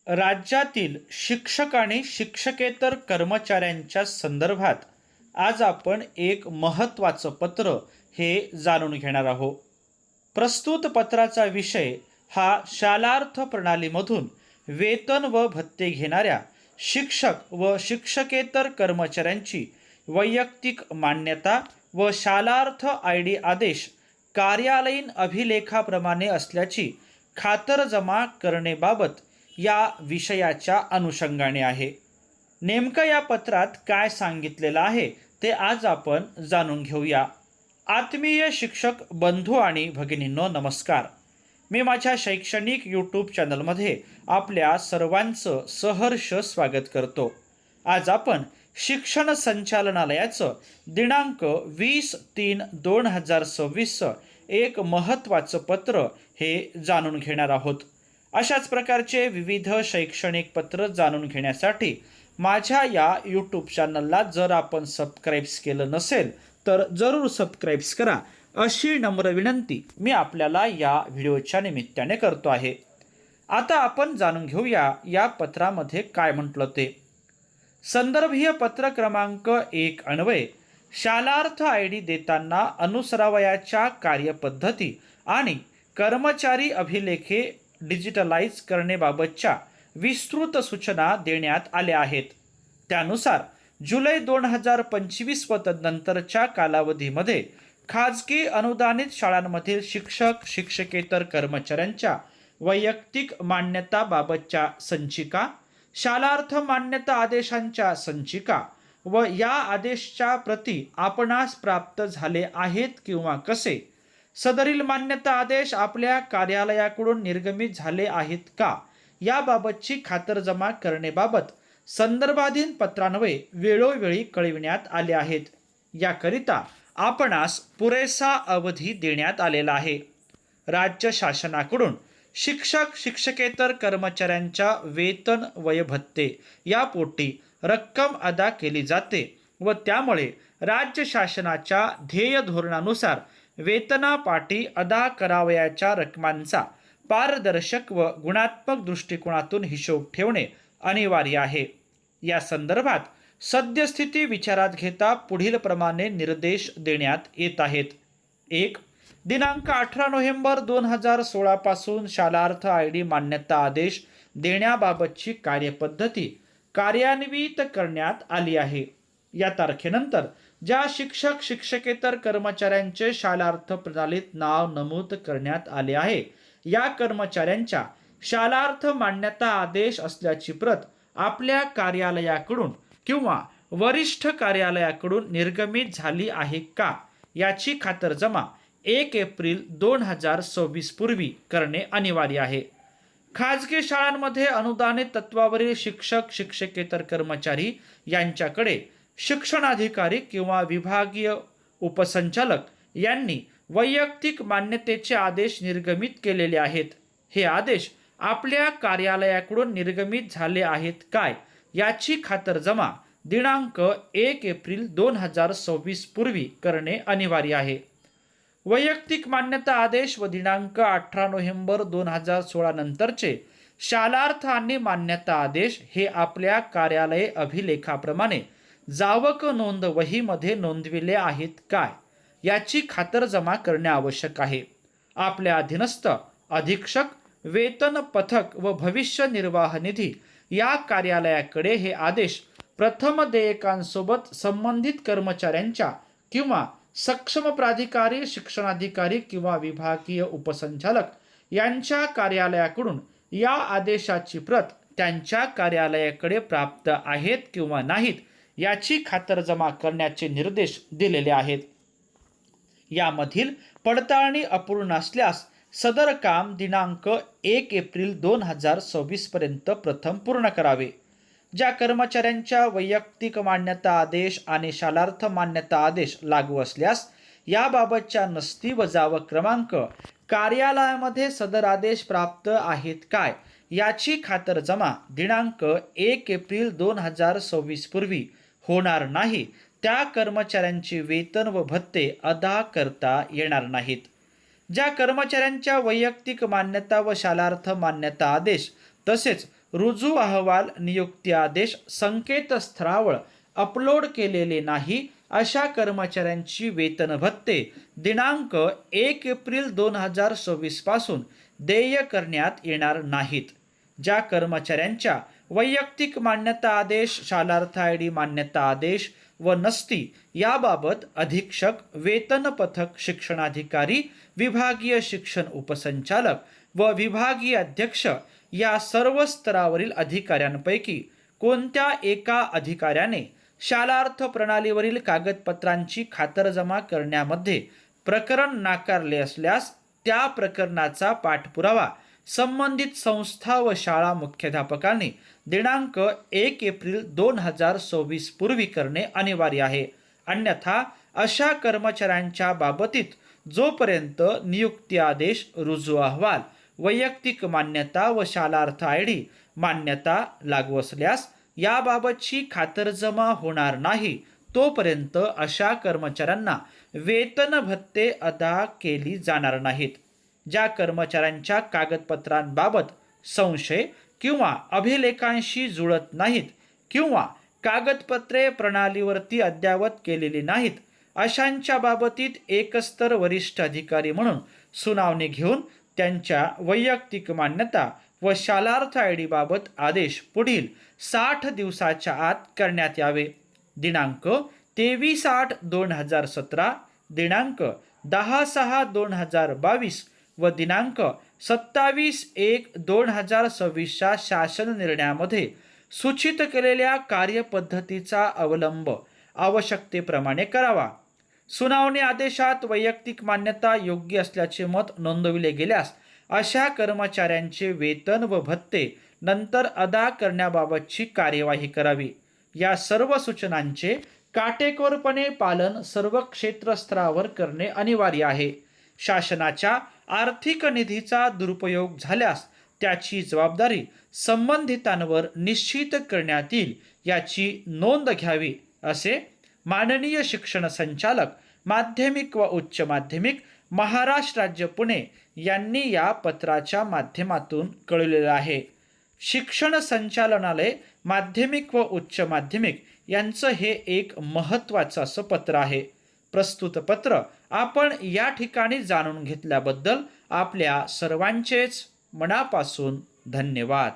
राज्यातील शिक्षक आणि शिक्षकेतर कर्मचाऱ्यांच्या संदर्भात आज आपण एक महत्त्वाचं पत्र हे जाणून घेणार आहोत. प्रस्तुत पत्राचा विषय हा शालार्थ प्रणालीमधून वेतन व भत्ते घेणाऱ्या शिक्षक व शिक्षकेतर कर्मचाऱ्यांची वैयक्तिक मान्यता व शालार्थ ID आदेश कार्यालयीन अभिलेखाप्रमाणे असल्याची खातरजमा करणेबाबत या विषयाच्या अनुषंगाने आहे. नेमकं या पत्रात काय सांगितलेलं आहे ते आज आपण जाणून घेऊया. आत्मीय शिक्षक बंधू आणि भगिनींनो, नमस्कार. मी माझ्या शैक्षणिक यूट्यूब चॅनलमध्ये आपल्या सर्वांचं सहर्ष स्वागत करतो. आज आपण शिक्षण संचालनालयाचं दिनांक 20/3/2026 एक महत्त्वाचं पत्र हे जाणून घेणार आहोत. अशाच प्रकारचे विविध शैक्षणिक पत्र जाणून घेण्यासाठी माझ्या या यूट्यूब चॅनलला जर आपण सबस्क्राईब्स केलं नसेल तर जरूर सबस्क्राईब्स करा, अशी नम्र विनंती मी आपल्याला या व्हिडिओच्या निमित्ताने करतो आहे. आता आपण जाणून घेऊया या पत्रामध्ये काय म्हटलं ते. संदर्भीय पत्र क्रमांक 1 अन्वये शालार्थ ID देताना अनुसरावयाच्या कार्यपद्धती आणि कर्मचारी अभिलेखे डिजिटलाइज करण्याबाबतच्या विस्तृत सूचना देण्यात आल्या आहेत. त्यानुसार जुलै 2025 व तदनंतरच्या कालावधीमध्ये खाजगी अनुदानित शाळांमधील शिक्षक शिक्षकेतर कर्मचाऱ्यांच्या वैयक्तिक मान्यताबाबतच्या संचिका, शालार्थ मान्यता आदेशांच्या संचिका व या आदेशच्या प्रती आपणास प्राप्त झाले आहेत किंवा कसे, सदरील मान्यता आदेश आपल्या कार्यालयाकडून निर्गमित झाले आहेत का, याबाबतची खातरजमा करण्याबाबत संदर्भाधीन पत्रान्वये वेळोवेळी कळविण्यात आले आहेत. याकरिता आपणास पुरेसा अवधी देण्यात आलेला आहे. राज्य शासनाकडून शिक्षक शिक्षकेतर कर्मचाऱ्यांच्या वेतन वयभत्ते या पोटी रक्कम अदा केली जाते व त्यामुळे राज्य शासनाच्या ध्येय धोरणानुसार वेतनापाठी अदा करावयाच्या रकमांचा पारदर्शक व गुणात्मक दृष्टिकोनातून हिशोब ठेवणे अनिवार्य आहे. या संदर्भात सद्यस्थिती विचारात घेता पुढील प्रमाणे निर्देश देण्यात येत आहेत. 1. दिनांक 18 नोव्हेंबर 2016 पासून शालार्थ ID मान्यता आदेश देण्याबाबतची कार्यपद्धती कार्यान्वित करण्यात आली आहे. या तारखेनंतर ज्या शिक्षक शिक्षकेतर कर्मचाऱ्यांचे शालार्थ प्रणालीत नाव नमूद करण्यात आले आहे, या कर्मचाऱ्यांच्या शालार्थ मान्यता आदेश असल्याची प्रत आपल्या कार्यालयाकडून किंवा वरिष्ठ कार्यालयाकडून निर्गमित झाली आहे का, याची खातरजमा 1 एप्रिल 2026 पूर्वी करणे अनिवार्य आहे. खाजगी शाळांमध्ये अनुदानित तत्वावरील शिक्षक शिक्षकेतर कर्मचारी यांच्याकडे शिक्षणाधिकारी किंवा विभागीय उपसंचालक यांनी वैयक्तिक मान्यतेचे आदेश निर्गमित केलेले आहेत. हे आदेश आपल्या कार्यालयाकडून निर्गमित झाले आहेत काय, याची खातरजमा दिनांक 1 एप्रिल 2026 पूर्वी करणे अनिवार्य आहे. वैयक्तिक मान्यता आदेश व दिनांक 18 नोव्हेंबर 2016 नंतरचे शालार्थ आणि मान्यता आदेश हे आपल्या कार्यालय अभिलेखाप्रमाणे जावक नोंद वहीमध्ये नोंदविले आहेत काय, याची खातरजमा करणे आवश्यक आहे. आपल्या अधीनस्थ अधीक्षक, वेतन पथक व भविष्य निर्वाह निधी या कार्यालयाकडे हे आदेश प्रथम देयकांसोबत संबंधित कर्मचाऱ्यांच्या किंवा सक्षम प्राधिकारी, शिक्षणाधिकारी किंवा विभागीय उपसंचालक यांच्या कार्यालयाकडून या आदेशाची प्रत त्यांच्या कार्यालयाकडे प्राप्त आहेत किंवा नाहीत, याची खातरजमा करण्याचे निर्देश दिलेले आहेत. यामधील पडताळणी अपूर्ण असल्यास सदर काम दिनांक 1 एप्रिल 2026 पर्यंत प्रथम पूर्ण करावे. ज्या कर्मचाऱ्यांच्या वैयक्तिक मान्यता आदेश आणि शालार्थ मान्यता आदेश लागू असल्यास याबाबतच्या नस्ती व जावक क्रमांक कार्यालयामध्ये सदर आदेश प्राप्त आहेत काय, याची खातरजमा दिनांक 1 एप्रिल 2026 पूर्वी होणार नाही, त्या कर्मचाऱ्यांचे वेतन व भत्ते अदा करता येणार नाहीत. ज्या कर्मचाऱ्यांच्या वैयक्तिक मान्यता व शालार्थ मान्यता आदेश तसेच रुजू अहवाल नियुक्ती आदेश संकेतस्थळावर अपलोड केलेले नाही अशा कर्मचाऱ्यांची वेतन भत्ते दिनांक 1 एप्रिल 2026 पासून देय करण्यात येणार नाहीत. ज्या कर्मचाऱ्यांच्या वैयक्तिक मान्यता आदेश, शालार्थ ID मान्यता आदेश व नसती याबाबत अधीक्षक, वेतन पथक शिक्षणाधिकारी, विभागीय शिक्षण उपसंचालक व विभागीय अध्यक्ष या सर्व स्तरावरील अधिकाऱ्यांपैकी कोणत्या एका अधिकाऱ्याने शालार्थ प्रणालीवरील कागदपत्रांची खातरजमा करण्यामध्ये प्रकरण नाकारले असल्यास त्या प्रकरणाचा पाठपुरावा संबंधित संस्था व शाळा मुख्याध्यापकांनी दिनांक 1 एप्रिल 2026 पूर्वी करणे अनिवार्य आहे. अन्यथा अशा कर्मचाऱ्यांच्या बाबतीत जोपर्यंत नियुक्ती आदेश, रुजू अहवाल, वैयक्तिक मान्यता व शालार्थ ID मान्यता लागू असल्यास याबाबतची खातरजमा होणार नाही तोपर्यंत अशा कर्मचाऱ्यांना वेतन भत्ते अदा केली जाणार नाहीत. ज्या कर्मचाऱ्यांच्या कागदपत्रांबाबत संशय किंवा अभिलेखांशी जुळत नाहीत किंवा कागदपत्रे प्रणालीवरती अद्ययावत केलेली नाहीत अशांच्या बाबतीत एकस्तर वरिष्ठ अधिकारी म्हणून सुनावणी घेऊन त्यांच्या वैयक्तिक मान्यता व शालार्थ ID बाबत आदेश पुढील 60 दिवसाच्या आत करण्यात यावे. दिनांक 23/8/2017, दिनांक 10/6/2022 व दिनांक 27/1/2026 शासन निर्णयामध्ये सूचित केलेल्या कार्यपद्धतीचा अवलंब आवश्यकतेप्रमाणे करावा. सुनावणी आदेशात वैयक्तिक मान्यता योग्य असल्याचे मत नोंदविले गेल्यास अशा कर्मचाऱ्यांचे वेतन व भत्ते नंतर अदा करण्याबाबतची कार्यवाही करावी. या सर्व सूचनांचे काटेकोरपणे पालन सर्व क्षेत्रस्तरावर करणे अनिवार्य आहे. शासनाच्या आर्थिक निधीचा दुरुपयोग झाल्यास त्याची जबाबदारी संबंधितांवर निश्चित करण्यात येईल याची नोंद घ्यावी असे माननीय शिक्षण संचालक, माध्यमिक व उच्च माध्यमिक, महाराष्ट्र राज्य पुणे यांनी या पत्राच्या माध्यमातून कळवलेलं आहे. शिक्षण संचालनालय, माध्यमिक व उच्च माध्यमिक यांचं हे एक महत्त्वाचं असं पत्र आहे. प्रस्तुत पत्र आपण या ठिकाणी जाणून घेतल्याबद्दल आपल्या सर्वांचेच मनापासून धन्यवाद.